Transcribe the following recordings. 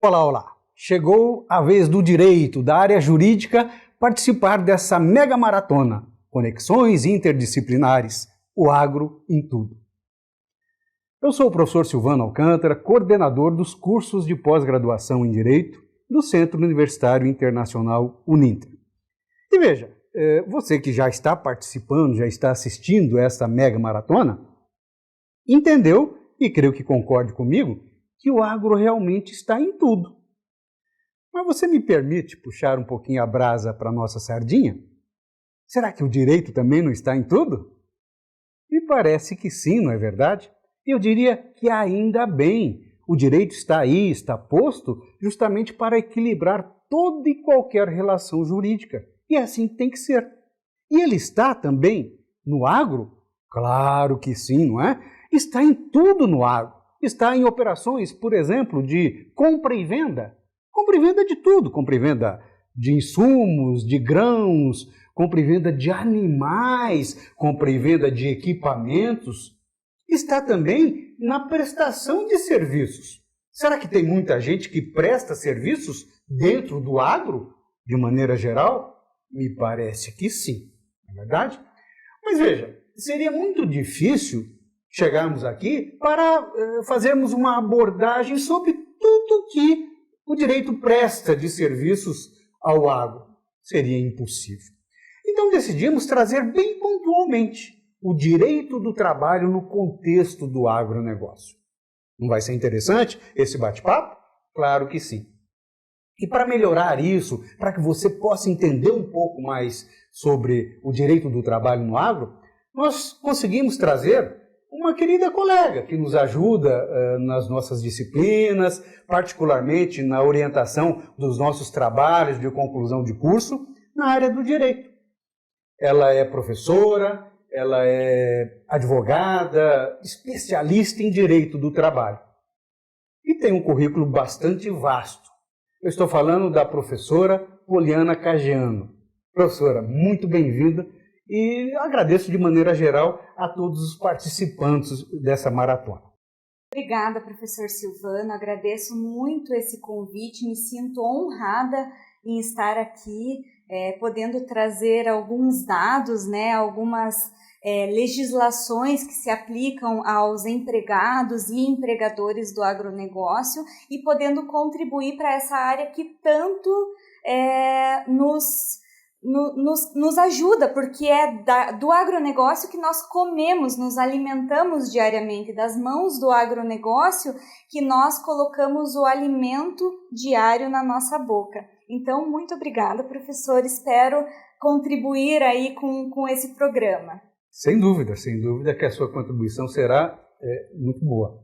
Olá, olá! Chegou a vez do direito, da área jurídica, participar dessa mega maratona. Conexões interdisciplinares, o agro em tudo. Eu sou o professor Silvano Alcântara, coordenador dos cursos de pós-graduação em Direito do Centro Universitário Internacional Uninter. E veja, você que já está participando, já está assistindo essa mega maratona, entendeu, e creio que concorde comigo, que o agro realmente está em tudo. Mas você me permite puxar um pouquinho a brasa para a nossa sardinha? Será que o direito também não está em tudo? Me parece que sim, não é verdade? Eu diria que ainda bem. O direito está aí, está posto, justamente para equilibrar toda e qualquer relação jurídica. E assim tem que ser. E ele está também no agro? Claro que sim, não é? Está em tudo no agro. Está em operações, por exemplo, de compra e venda. Compra e venda de tudo. Compra e venda de insumos, de grãos, compra e venda de animais, compra e venda de equipamentos. Está também na prestação de serviços. Será que tem muita gente que presta serviços dentro do agro, de maneira geral? Me parece que sim, não é verdade? Mas veja, seria muito difícil chegarmos aqui para fazermos uma abordagem sobre tudo que o direito presta de serviços ao agro. Seria impossível. Então decidimos trazer bem pontualmente o direito do trabalho no contexto do agronegócio. Não vai ser interessante esse bate-papo? Claro que sim. E para melhorar isso, para que você possa entender um pouco mais sobre o direito do trabalho no agro, nós conseguimos trazer uma querida colega que nos ajuda nas nossas disciplinas, particularmente na orientação dos nossos trabalhos de conclusão de curso na área do direito. Ela é professora, ela é advogada, especialista em direito do trabalho e tem um currículo bastante vasto. Eu estou falando da professora Poliana Cagiano. Professora, muito bem-vinda e agradeço de maneira geral a todos os participantes dessa maratona. Obrigada, professor Silvano, agradeço muito esse convite, me sinto honrada em estar aqui, podendo trazer alguns dados, algumas legislações que se aplicam aos empregados e empregadores do agronegócio e podendo contribuir para essa área que tanto nos ajuda, porque é do agronegócio que nós comemos, nos alimentamos diariamente, das mãos do agronegócio que nós colocamos o alimento diário na nossa boca. Então, muito obrigada, professor, espero contribuir aí com esse programa. Sem dúvida que a sua contribuição será muito boa.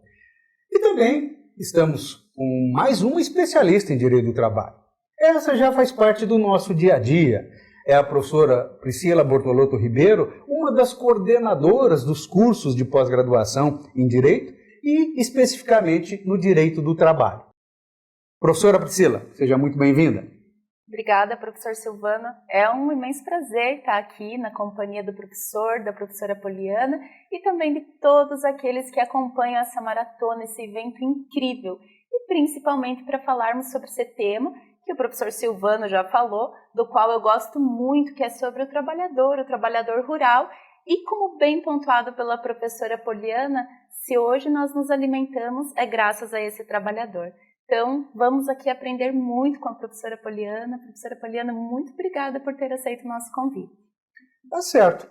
E também estamos com mais uma especialista em direito do trabalho. Essa já faz parte do nosso dia a dia. É a professora Priscila Bortolotto Ribeiro, uma das coordenadoras dos cursos de pós-graduação em Direito e especificamente no Direito do Trabalho. Professora Priscila, seja muito bem-vinda. Obrigada, professor Silvano. É um imenso prazer estar aqui na companhia do professor, da professora Poliana e também de todos aqueles que acompanham essa maratona, esse evento incrível. E principalmente para falarmos sobre esse tema que o professor Silvano já falou, do qual eu gosto muito, que é sobre o trabalhador rural. E como bem pontuado pela professora Poliana, se hoje nós nos alimentamos, é graças a esse trabalhador. Então, vamos aqui aprender muito com a professora Poliana. Professora Poliana, muito obrigada por ter aceito o nosso convite. Tá certo.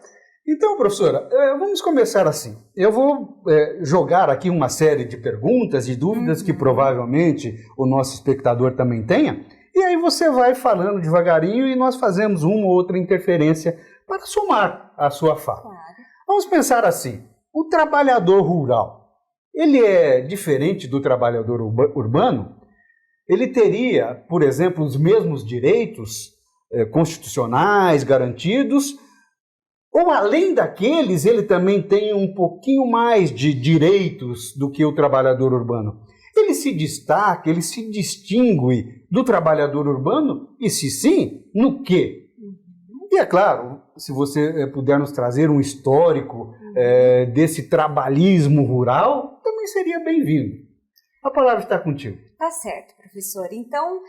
Então, professora, vamos começar assim. Eu vou jogar aqui uma série de perguntas e dúvidas que provavelmente o nosso espectador também tenha. E aí você vai falando devagarinho e nós fazemos uma ou outra interferência para somar a sua fala. Claro. Vamos pensar assim. O trabalhador rural, ele é diferente do trabalhador urbano? Ele teria, por exemplo, os mesmos direitos constitucionais garantidos? Ou, além daqueles, ele também tem um pouquinho mais de direitos do que o trabalhador urbano? Ele se destaca, ele se distingue do trabalhador urbano? E se sim, no quê? E é claro, se você puder nos trazer um histórico desse trabalhismo rural, também seria bem-vindo. A palavra está contigo. Tá certo, professor. Então,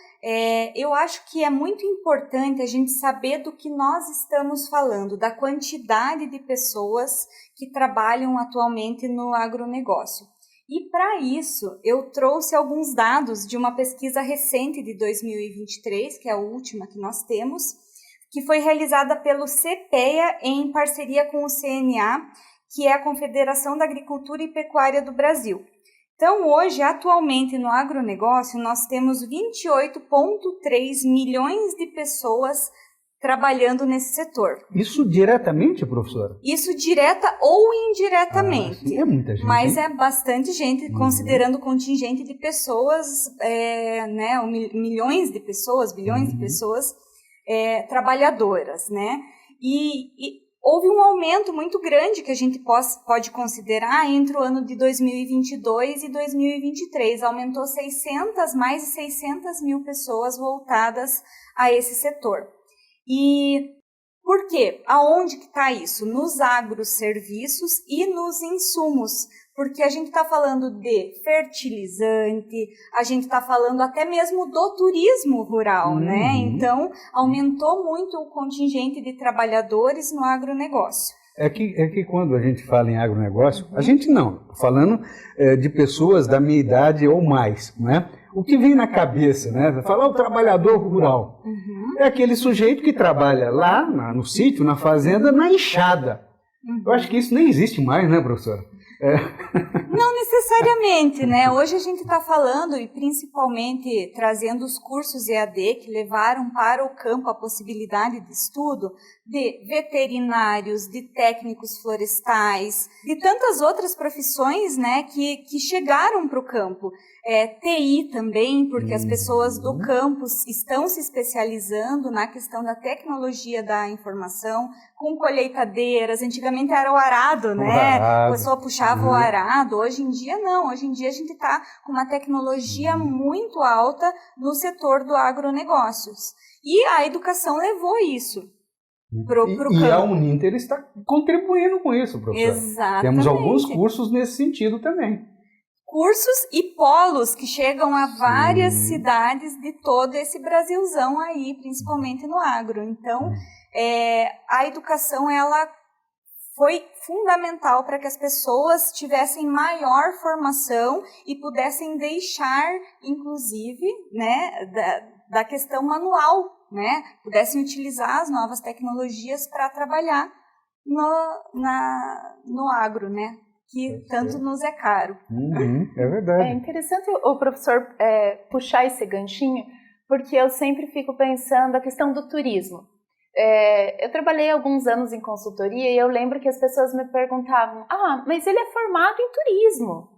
eu acho que é muito importante a gente saber do que nós estamos falando, da quantidade de pessoas que trabalham atualmente no agronegócio. E para isso, eu trouxe alguns dados de uma pesquisa recente de 2023, que é a última que nós temos, que foi realizada pelo CPEA em parceria com o CNA, que é a Confederação da Agricultura e Pecuária do Brasil. Então, hoje, atualmente, no agronegócio, nós temos 28,3 milhões de pessoas trabalhando nesse setor. Isso diretamente, professora? Isso direta ou indiretamente. Sim, é muita gente. Mas hein? é bastante gente, considerando o contingente de pessoas, né, milhões de pessoas, bilhões de pessoas trabalhadoras, né? E houve um aumento muito grande que a gente pode considerar entre o ano de 2022 e 2023. Aumentou mais de 600 mil pessoas voltadas a esse setor. E por quê? Aonde que está isso? Nos agroserviços e nos insumos. Porque a gente está falando de fertilizante, a gente está falando até mesmo do turismo rural, né? Então, aumentou muito o contingente de trabalhadores no agronegócio. É que quando a gente fala em agronegócio, a gente não, falando de pessoas da minha idade ou mais, né? O que vem na cabeça, né? Falar o trabalhador rural. É aquele sujeito que trabalha lá no sítio, na fazenda, na enxada. Eu acho que isso nem existe mais, né, professora? Não necessariamente, né? Hoje a gente está falando, e principalmente trazendo os cursos EAD que levaram para o campo a possibilidade de estudo de veterinários, de técnicos florestais, de tantas outras profissões, né, que chegaram para o campo. TI também, porque as pessoas do campus estão se especializando na questão da tecnologia da informação, com colheitadeiras. Antigamente era o arado, né? A pessoa puxava o arado. Hoje em dia não. Hoje em dia a gente está com uma tecnologia muito alta no setor do agronegócios. E a educação levou isso pro campo. E a Uninter está contribuindo com isso, professor. Exatamente. Temos alguns cursos nesse sentido também. Cursos e polos que chegam a várias cidades de todo esse Brasilzão aí, principalmente no agro. Então, a educação, ela foi fundamental para que as pessoas tivessem maior formação e pudessem deixar, inclusive, né, da questão manual, né, pudessem utilizar as novas tecnologias para trabalhar no agro, né, que tanto nos é caro. É verdade. É interessante o professor puxar esse ganchinho, porque eu sempre fico pensando a questão do turismo. Eu trabalhei alguns anos em consultoria e eu lembro que as pessoas me perguntavam: mas ele é formado em turismo,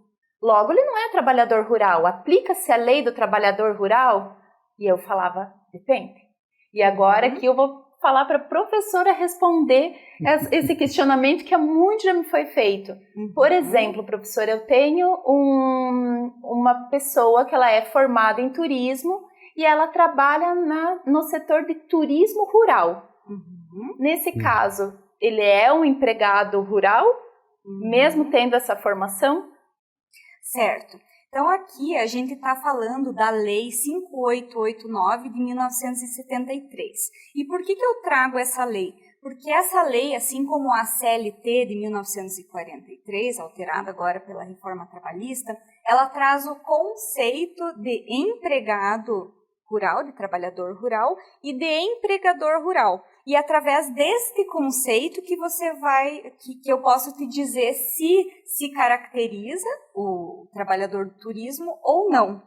logo ele não é trabalhador rural, aplica-se a lei do trabalhador rural? E eu falava: depende. E agora que eu vou falar para a professora responder esse questionamento que há muito já me foi feito. Por exemplo, professora, eu tenho uma pessoa que ela é formada em turismo e ela trabalha no setor de turismo rural. Nesse caso, ele é um empregado rural, mesmo tendo essa formação? Certo. Então, aqui a gente está falando da Lei 5889 de 1973. E por que eu trago essa lei? Porque essa lei, assim como a CLT de 1943, alterada agora pela reforma trabalhista, ela traz o conceito de empregado rural, de trabalhador rural, e de empregador rural. E através deste conceito que que eu posso te dizer se caracteriza o trabalhador do turismo ou não.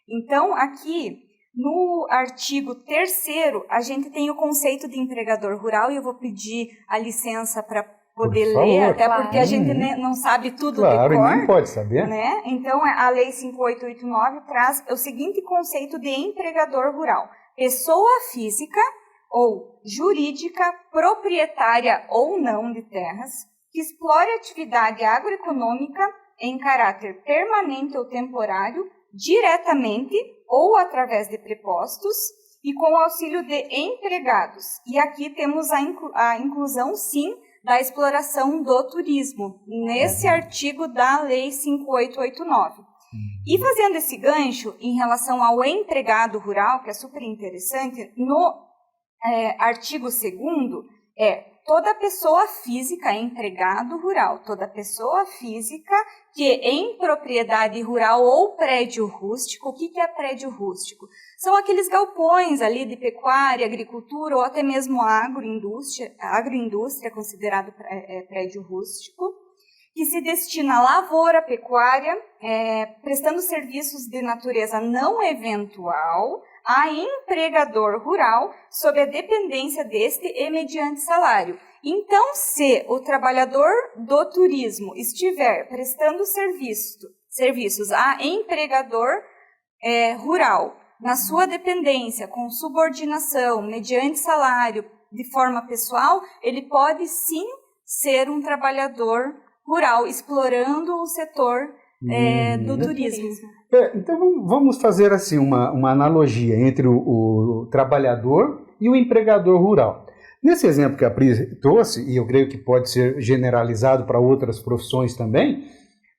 Então, aqui no artigo 3º, a gente tem o conceito de empregador rural, e eu vou pedir a licença para poder ler, até porque a gente não sabe tudo de cor. Claro, nem pode saber. Né? Então, a Lei 5889 traz o seguinte conceito de empregador rural: pessoa física ou jurídica, proprietária ou não de terras, que explore atividade agroeconômica em caráter permanente ou temporário, diretamente ou através de prepostos e com o auxílio de empregados. E aqui temos a inclusão, sim, da exploração do turismo, nesse artigo da Lei 5889. E fazendo esse gancho em relação ao empregado rural, que é super interessante, no artigo 2º toda pessoa física é empregado rural, toda pessoa física que em propriedade rural ou prédio rústico. O que é prédio rústico? São aqueles galpões ali de pecuária, agricultura ou até mesmo agroindústria considerado prédio rústico, que se destina à lavoura, pecuária, prestando serviços de natureza não eventual a empregador rural sob a dependência deste e mediante salário. Então, se o trabalhador do turismo estiver prestando serviços a empregador rural na sua dependência, com subordinação, mediante salário, de forma pessoal, ele pode sim ser um trabalhador rural, explorando o setor do turismo. Então vamos fazer assim uma analogia entre o trabalhador e o empregador rural. Nesse exemplo que a Pri trouxe, e eu creio que pode ser generalizado para outras profissões também,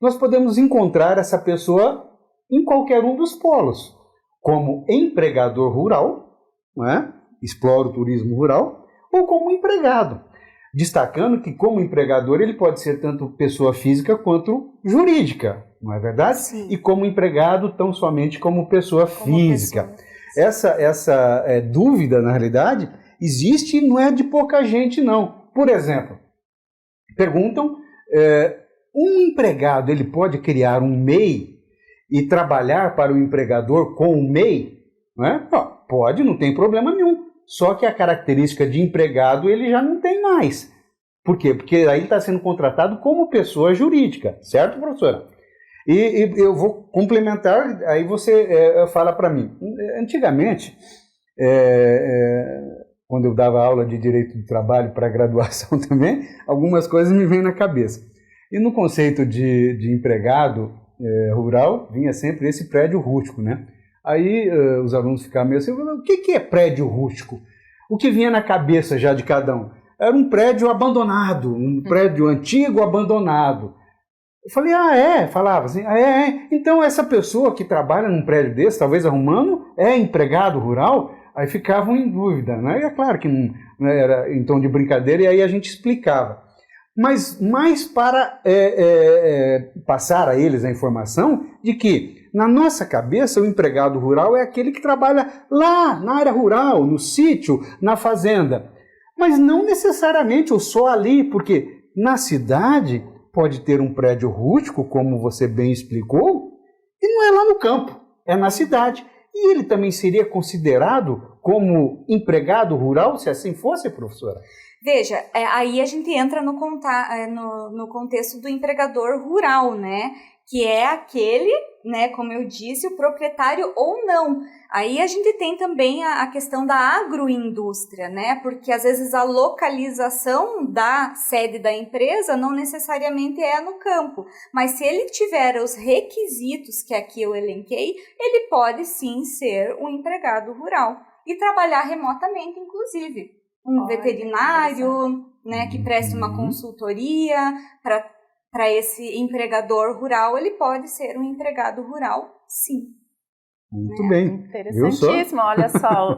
nós podemos encontrar essa pessoa em qualquer um dos polos, como empregador rural, né? Explora o turismo rural, ou como empregado. Destacando que, como empregador, ele pode ser tanto pessoa física quanto jurídica, não é verdade? Sim. E como empregado, tão somente como pessoa física. Essa dúvida, na realidade, existe e não é de pouca gente, não. Por exemplo, perguntam, um empregado ele pode criar um MEI e trabalhar para o empregador com o MEI? Não é? Pode, não tem problema nenhum. Só que a característica de empregado ele já não tem mais. Por quê? Porque aí ele está sendo contratado como pessoa jurídica, certo, professora? E eu vou complementar, aí você fala para mim. Antigamente, quando eu dava aula de Direito do Trabalho para graduação também, algumas coisas me vêm na cabeça. E no conceito de empregado rural, vinha sempre esse prédio rústico, né? Aí os alunos ficavam meio assim, o que é prédio rústico? O que vinha na cabeça já de cada um? Era um prédio abandonado, um prédio antigo abandonado. Eu falei, falava assim, então essa pessoa que trabalha num prédio desse, talvez arrumando, é empregado rural? Aí ficavam em dúvida, né? E é claro que não era em tom de brincadeira, e aí a gente explicava. Mas mais para passar a eles a informação de que, na nossa cabeça, o empregado rural é aquele que trabalha lá, na área rural, no sítio, na fazenda. Mas não necessariamente ou só ali, porque na cidade pode ter um prédio rústico, como você bem explicou, e não é lá no campo, é na cidade. E ele também seria considerado como empregado rural, se assim fosse, professora? Veja, aí a gente entra no contexto do empregador rural, né? Que é aquele, né, como eu disse, o proprietário ou não. Aí a gente tem também a questão da agroindústria, né? Porque às vezes a localização da sede da empresa não necessariamente é no campo. Mas se ele tiver os requisitos que aqui eu elenquei, ele pode sim ser um empregado rural. E trabalhar remotamente, inclusive. Um veterinário, né, que preste uma consultoria para esse empregador rural, ele pode ser um empregado rural, sim. Muito bem. Interessantíssimo, olha só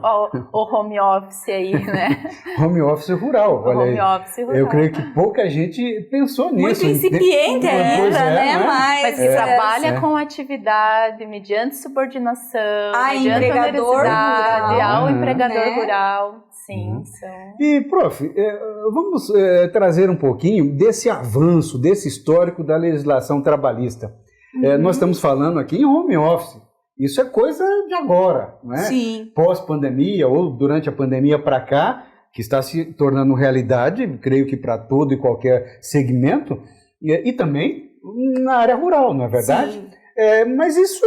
o home office aí, né? Home office rural, olha home aí. Office rural. Eu creio que pouca gente pensou nisso. Muito incipiente ainda, né? Mas que trabalha com atividade mediante subordinação, mediante empregador rural, ao empregador né? rural. Sim, E, prof, vamos trazer um pouquinho desse avanço, desse histórico da legislação trabalhista. Nós estamos falando aqui em home office. Isso é coisa de agora, não é? Sim. Pós-pandemia ou durante a pandemia para cá, que está se tornando realidade, creio que para todo e qualquer segmento, e também na área rural, não é verdade? Sim. Mas isso,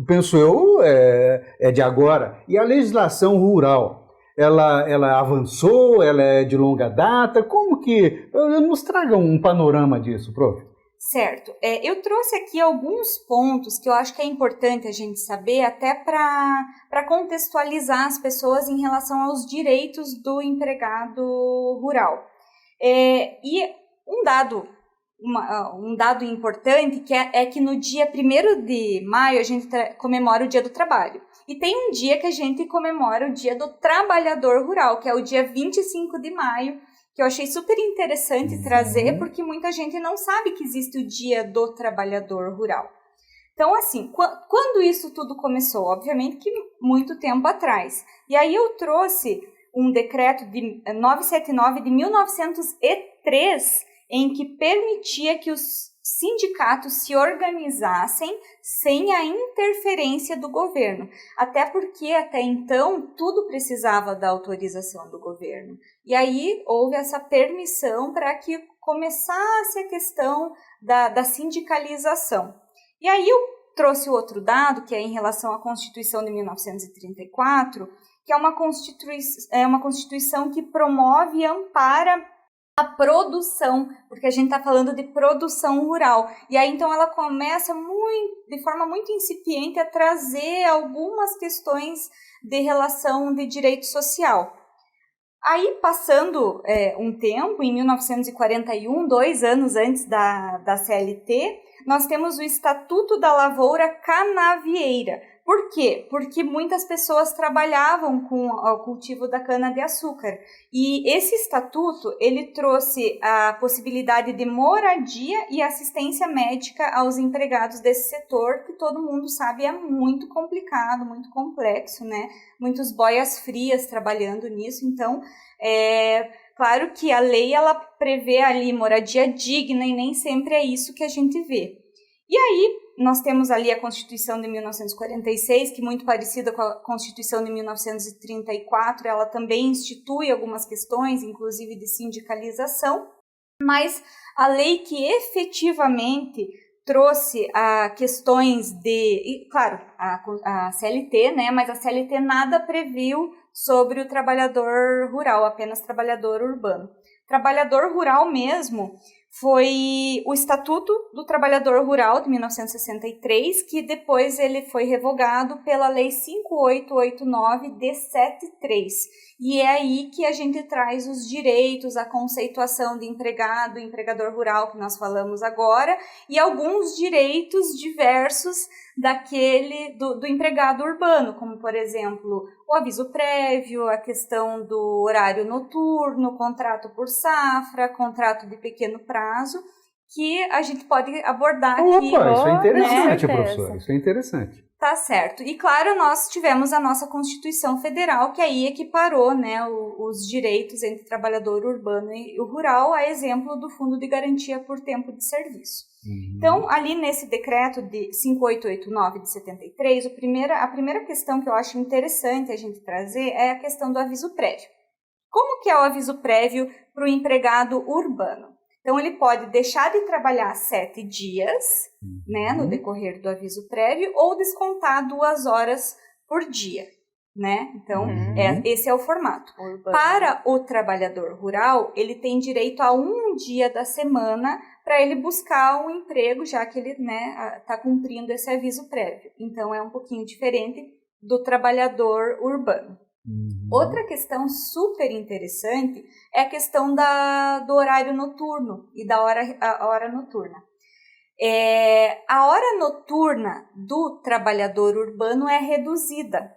penso eu, é de agora. E a legislação rural, ela avançou, ela é de longa data? Como que... Nos traga um panorama disso, prof. Certo. Eu trouxe aqui alguns pontos que eu acho que é importante a gente saber, até para contextualizar as pessoas em relação aos direitos do empregado rural. E um dado um dado importante, que é que no dia 1º de maio a gente comemora o Dia do Trabalho. E tem um dia que a gente comemora o Dia do Trabalhador Rural, que é o dia 25 de maio, que eu achei super interessante trazer, porque muita gente não sabe que existe o Dia do Trabalhador Rural. Então, assim, quando isso tudo começou? Obviamente que muito tempo atrás. E aí eu trouxe um decreto de 979 de 1903, em que permitia que os sindicatos se organizassem sem a interferência do governo. Até porque, até então, tudo precisava da autorização do governo. E aí houve essa permissão para que começasse a questão da sindicalização. E aí eu trouxe outro dado, que é em relação à Constituição de 1934, que é uma Constituição que promove e ampara a produção, porque a gente está falando de produção rural. E aí, então, ela começa de forma muito incipiente a trazer algumas questões de relação de direito social. Aí, passando um tempo, em 1941, 2 anos antes da CLT, nós temos o Estatuto da Lavoura Canavieira. Por quê? Porque muitas pessoas trabalhavam com o cultivo da cana-de-açúcar. E esse estatuto, ele trouxe a possibilidade de moradia e assistência médica aos empregados desse setor, que todo mundo sabe é muito complicado, muito complexo, né? Muitos boias frias trabalhando nisso. Então, claro que a lei, ela prevê ali moradia digna e nem sempre é isso que a gente vê. E aí, nós temos ali a Constituição de 1946, que é muito parecida com a Constituição de 1934, ela também institui algumas questões, inclusive de sindicalização, mas a lei que efetivamente trouxe questões de, claro, a CLT, né, mas a CLT nada previu sobre o trabalhador rural, apenas trabalhador urbano. Trabalhador rural mesmo foi o Estatuto do Trabalhador Rural de 1963, que depois ele foi revogado pela Lei 5889 de 73. E é aí que a gente traz os direitos, a conceituação de empregado, empregador rural que nós falamos agora, e alguns direitos diversos do empregado urbano, como, por exemplo, o aviso prévio, a questão do horário noturno, contrato por safra, contrato de pequeno prazo, que a gente pode abordar aqui. Opa, isso é interessante, né? professora, isso é interessante. Tá certo. E, claro, nós tivemos a nossa Constituição Federal, que aí equiparou, né, os direitos entre o trabalhador urbano e o rural, a exemplo do Fundo de Garantia por Tempo de Serviço. Então, ali nesse decreto de 5889 de 73, a primeira questão que eu acho interessante a gente trazer é a questão do aviso prévio. Como que é o aviso prévio para o empregado urbano? Então, ele pode deixar de trabalhar 7 dias, né, no decorrer do aviso prévio, ou descontar 2 horas por dia, né? Então, esse é o formato. Para o trabalhador rural, ele tem direito a 1 dia da semana para ele buscar um emprego, já que ele, né, está cumprindo esse aviso prévio. Então, é um pouquinho diferente do trabalhador urbano. Outra questão super interessante é a questão do horário noturno e da hora noturna. A hora noturna do trabalhador urbano é reduzida,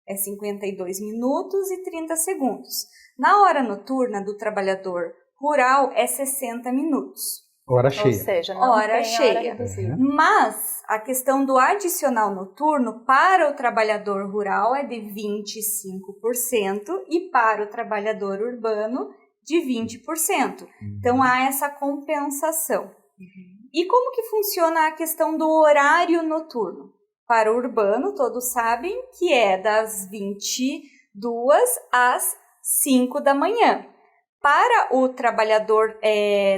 é 52 minutos e 30 segundos. Na hora noturna do trabalhador rural é 60 minutos. Hora cheia. Ou seja, não hora tem cheia. hora reduzida. Mas a questão do adicional noturno para o trabalhador rural é de 25% e para o trabalhador urbano de 20%. Então há essa compensação. E como que funciona a questão do horário noturno? Para o urbano, todos sabem que é das 22 às 5 da manhã. Para o trabalhador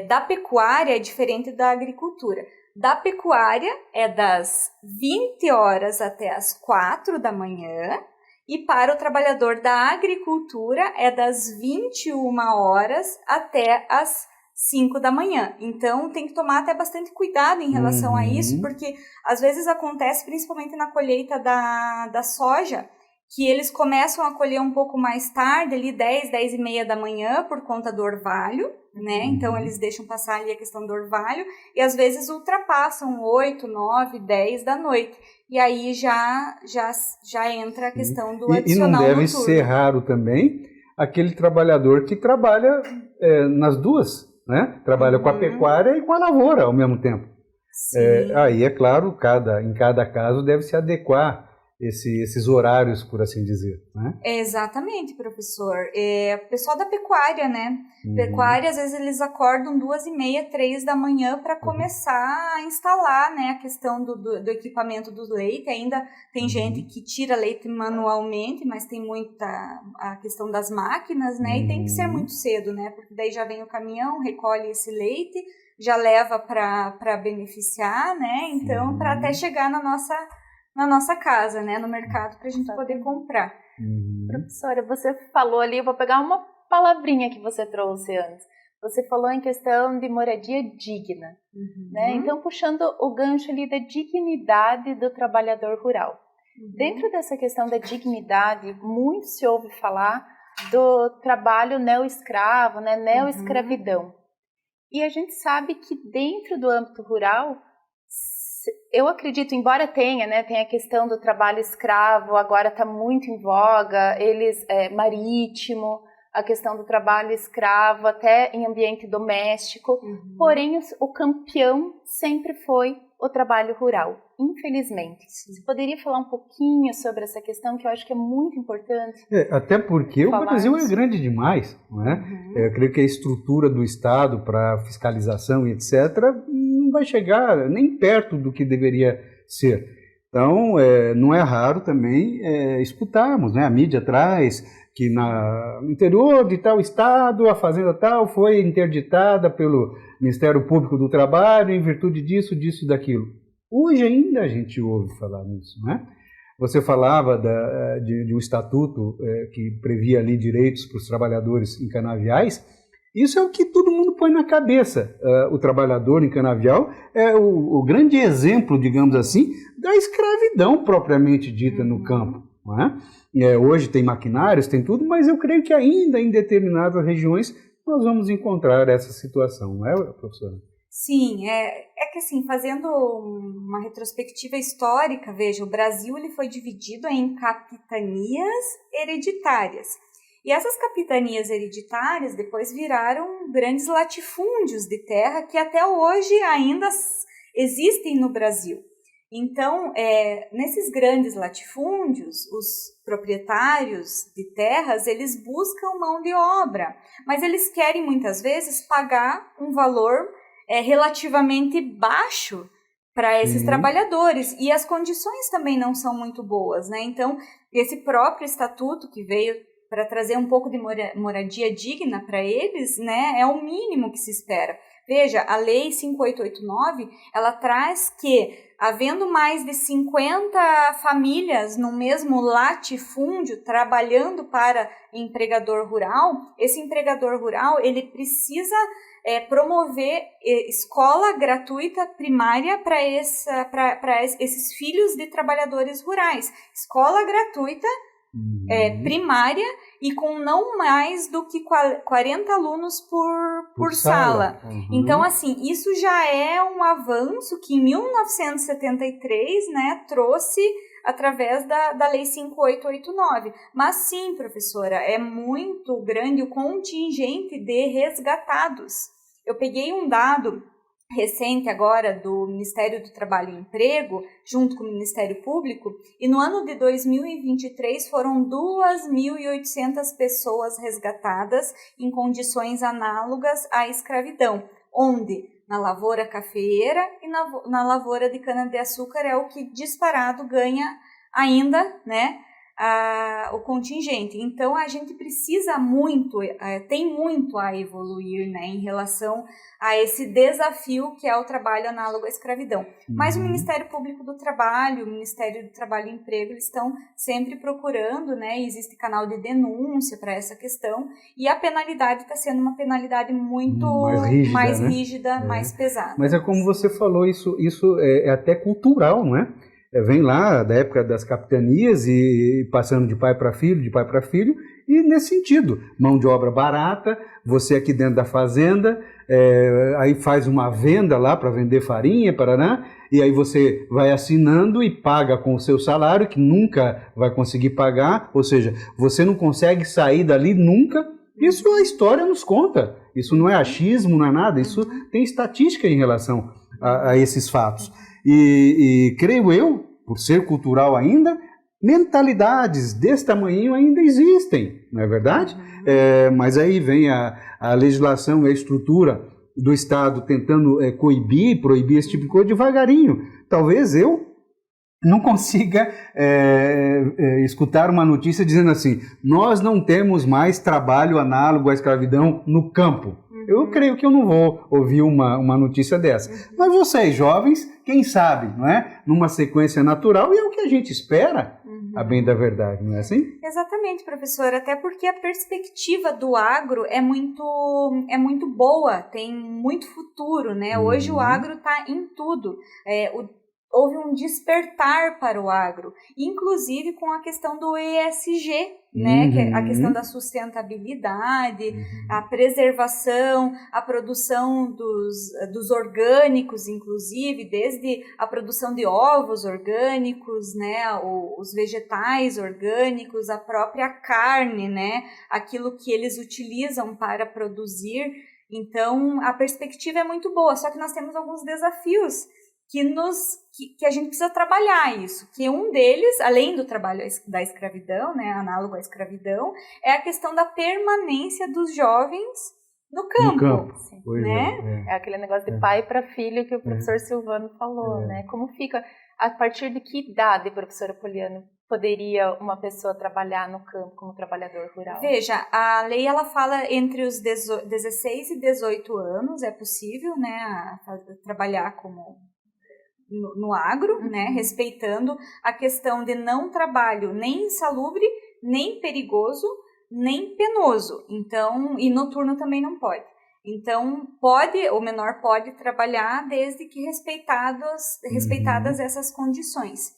da pecuária é diferente da agricultura. Da pecuária é das 20 horas até as 4 da manhã e para o trabalhador da agricultura é das 21 horas até as 5 da manhã. Então, tem que tomar até bastante cuidado em relação a isso, porque às vezes acontece, principalmente na colheita da soja, que eles começam a colher um pouco mais tarde, ali 10, 10 e meia da manhã, por conta do orvalho, né? Então, eles deixam passar ali a questão do orvalho e, às vezes, ultrapassam 8, 9, 10 da noite. E aí já entra a questão do adicional noturno. E não deve noturno. ser raro também aquele trabalhador que trabalha nas duas, né? Trabalha com a pecuária e com a lavoura ao mesmo tempo. Aí, é claro, em cada caso deve se adequar esses horários, por assim dizer, né? Exatamente, professor. O pessoal da pecuária, né? Pecuária, às vezes eles acordam 2h30, 3 da manhã para começar a instalar, né, a questão do equipamento do leite. Ainda tem gente que tira leite manualmente, mas tem muita a questão das máquinas, né? E tem que ser muito cedo, né? Porque daí já vem o caminhão, recolhe esse leite, já leva para beneficiar, né? Então, para até chegar na nossa casa, né, no mercado, para a gente poder comprar. Professora, você falou ali, eu vou pegar uma palavrinha que você trouxe antes. Você falou em questão de moradia digna, né? Então, puxando o gancho ali da dignidade do trabalhador rural. Dentro dessa questão da dignidade, muito se ouve falar do trabalho neo-escravo, né, neo-escravidão. E a gente sabe que dentro do âmbito rural, eu acredito, embora tenha a questão do trabalho escravo, agora está muito em voga, marítimo, a questão do trabalho escravo até em ambiente doméstico, porém o campeão sempre foi o trabalho rural, infelizmente. Você poderia falar um pouquinho sobre essa questão, que eu acho que é muito importante? Até porque o Brasil é grande demais, não é? Eu creio que a estrutura do Estado para fiscalização e etc. não vai chegar nem perto do que deveria ser. Então, não é raro também escutarmos, né? A mídia traz que no interior de tal estado, a fazenda tal foi interditada pelo Ministério Público do Trabalho em virtude disso, daquilo. Hoje ainda a gente ouve falar nisso, né? Você falava de um estatuto que previa ali direitos para os trabalhadores em canaviais. Isso é o que todo mundo põe na cabeça. O trabalhador em canavial é o grande exemplo, digamos assim, da escravidão propriamente dita no campo, não é? Hoje tem maquinários, tem tudo, mas eu creio que ainda em determinadas regiões nós vamos encontrar essa situação, não é, professora? Sim, que assim, fazendo uma retrospectiva histórica, veja, o Brasil ele foi dividido em capitanias hereditárias. E essas capitanias hereditárias depois viraram grandes latifúndios de terra que até hoje ainda existem no Brasil. Então, nesses grandes latifúndios, os proprietários de terras, eles buscam mão de obra, mas eles querem muitas vezes pagar um valor relativamente baixo para esses trabalhadores, e as condições também não são muito boas, né? Então, esse próprio estatuto que veio para trazer um pouco de moradia digna para eles, né, é o mínimo que se espera. Veja, a Lei 5889, ela traz que, havendo mais de 50 famílias no mesmo latifúndio trabalhando para empregador rural, esse empregador rural ele precisa promover escola gratuita primária para esses filhos de trabalhadores rurais. Escola gratuita primária e com não mais do que 40 alunos por sala. Então, assim, isso já é um avanço que em 1973, né, trouxe através da Lei 5889. Mas sim, professora, é muito grande o contingente de resgatados. Eu peguei um dado recente agora do Ministério do Trabalho e Emprego, junto com o Ministério Público, e no ano de 2023 foram 2.800 pessoas resgatadas em condições análogas à escravidão, onde na lavoura cafeeira e na lavoura de cana-de-açúcar é o que disparado ganha ainda, né, o contingente. Então, a gente precisa muito, tem muito a evoluir, né, em relação a esse desafio que é o trabalho análogo à escravidão. Mas o Ministério Público do Trabalho, o Ministério do Trabalho e Emprego, eles estão sempre procurando, né, existe canal de denúncia para essa questão, e a penalidade está sendo uma penalidade muito mais rígida, mais pesada. Mas é como você falou, isso é até cultural, não é? vem lá da época das capitanias e passando de pai para filho, e nesse sentido, mão de obra barata, você aqui dentro da fazenda, aí faz uma venda lá para vender farinha, paraná, e aí você vai assinando e paga com o seu salário, que nunca vai conseguir pagar, ou seja, você não consegue sair dali nunca. Isso a história nos conta, isso não é achismo, não é nada, isso tem estatística em relação a esses fatos. E creio eu, por ser cultural ainda, mentalidades desse tamanho ainda existem, não é verdade? Mas aí vem a legislação e a estrutura do Estado tentando proibir esse tipo de coisa devagarinho. Talvez eu não consiga escutar uma notícia dizendo assim, nós não temos mais trabalho análogo à escravidão no campo. Eu creio que eu não vou ouvir uma notícia dessa. Mas vocês, jovens, quem sabe, não é? Numa sequência natural, e é o que a gente espera, a bem da verdade, não é assim? Exatamente, professor, até porque a perspectiva do agro é muito boa, tem muito futuro, né? Hoje o agro está em tudo. Houve um despertar para o agro, inclusive com a questão do ESG, né, que é a questão da sustentabilidade, a preservação, a produção dos orgânicos, inclusive, desde a produção de ovos orgânicos, né, os vegetais orgânicos, a própria carne, né, aquilo que eles utilizam para produzir. Então, a perspectiva é muito boa, só que nós temos alguns desafios que a gente precisa trabalhar isso, que um deles, além do trabalho da escravidão, né, análogo à escravidão, é a questão da permanência dos jovens no campo. Né? É aquele negócio de pai para filho que o professor Silvano falou, né? Como fica, a partir de que idade, professora Poliana, poderia uma pessoa trabalhar no campo como trabalhador rural? Veja, a lei ela fala entre os 16 e 18 anos, é possível, né, trabalhar no agro, né, respeitando a questão de não trabalho nem insalubre, nem perigoso, nem penoso. Então, e noturno também não pode. Então, o menor pode trabalhar desde que respeitadas essas condições.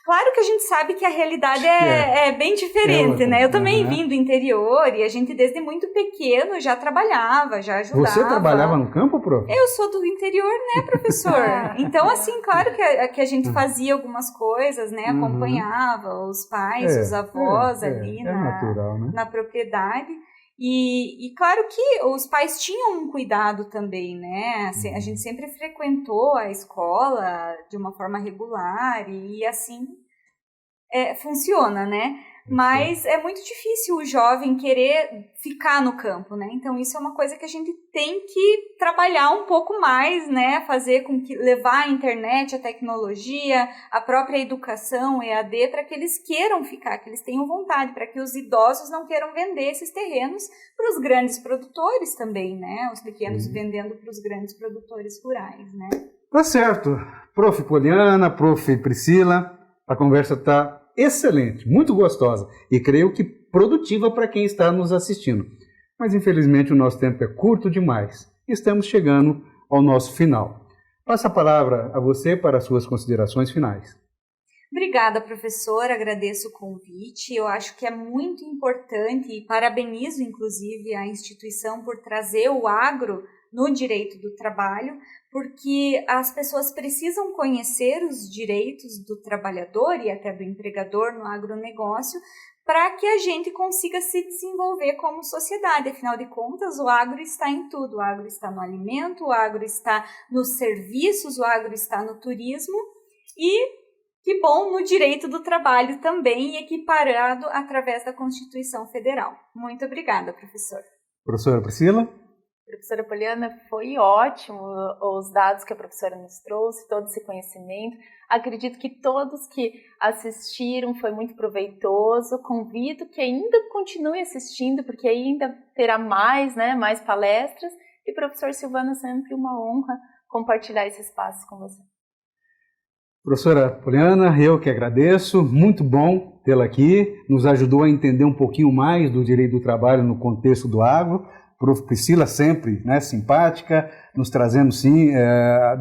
Claro que a gente sabe que a realidade é bem diferente, né? Eu também vim do interior e a gente desde muito pequeno já trabalhava, já ajudava. Você trabalhava no campo, prof? Eu sou do interior, né, professor? Então, assim, claro que a gente fazia algumas coisas, né? Acompanhava os pais, os avós ali natural, né? Na propriedade. E claro que os pais tinham um cuidado também, né? Assim, a gente sempre frequentou a escola de uma forma regular e assim funciona, né? Mas é muito difícil o jovem querer ficar no campo, né? Então isso é uma coisa que a gente tem que trabalhar um pouco mais, né? Fazer com que levar a internet, a tecnologia, a própria educação, EAD, para que eles queiram ficar, que eles tenham vontade, para que os idosos não queiram vender esses terrenos para os grandes produtores também, né? Os pequenos vendendo para os grandes produtores rurais, né? Tá certo. Prof. Poliana, Prof. Priscila, a conversa está excelente, muito gostosa e creio que produtiva para quem está nos assistindo. Mas infelizmente o nosso tempo é curto demais e estamos chegando ao nosso final. Passo a palavra a você para as suas considerações finais. Obrigada, professor, agradeço o convite. Eu acho que é muito importante e parabenizo, inclusive, a instituição por trazer o agro no direito do trabalho, porque as pessoas precisam conhecer os direitos do trabalhador e até do empregador no agronegócio para que a gente consiga se desenvolver como sociedade. Afinal de contas, o agro está em tudo. O agro está no alimento, o agro está nos serviços, o agro está no turismo e, que bom, no direito do trabalho também, equiparado através da Constituição Federal. Muito obrigada, professor. Professora Priscila? Professora Poliana, foi ótimo os dados que a professora nos trouxe, todo esse conhecimento. Acredito que todos que assistiram foi muito proveitoso. Convido que ainda continue assistindo, porque ainda terá mais, né, mais palestras. E, professor Silvano, sempre uma honra compartilhar esse espaço com você. Professora Poliana, eu que agradeço, muito bom tê-la aqui, nos ajudou a entender um pouquinho mais do direito do trabalho no contexto do agro. Prof. Priscila sempre, né, simpática, nos trazendo sim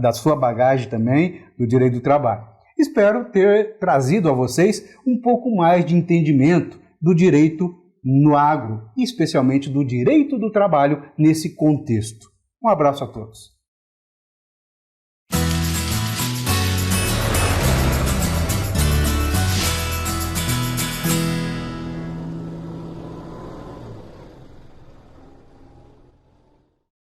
da sua bagagem também do direito do trabalho. Espero ter trazido a vocês um pouco mais de entendimento do direito no agro, e especialmente do direito do trabalho nesse contexto. Um abraço a todos.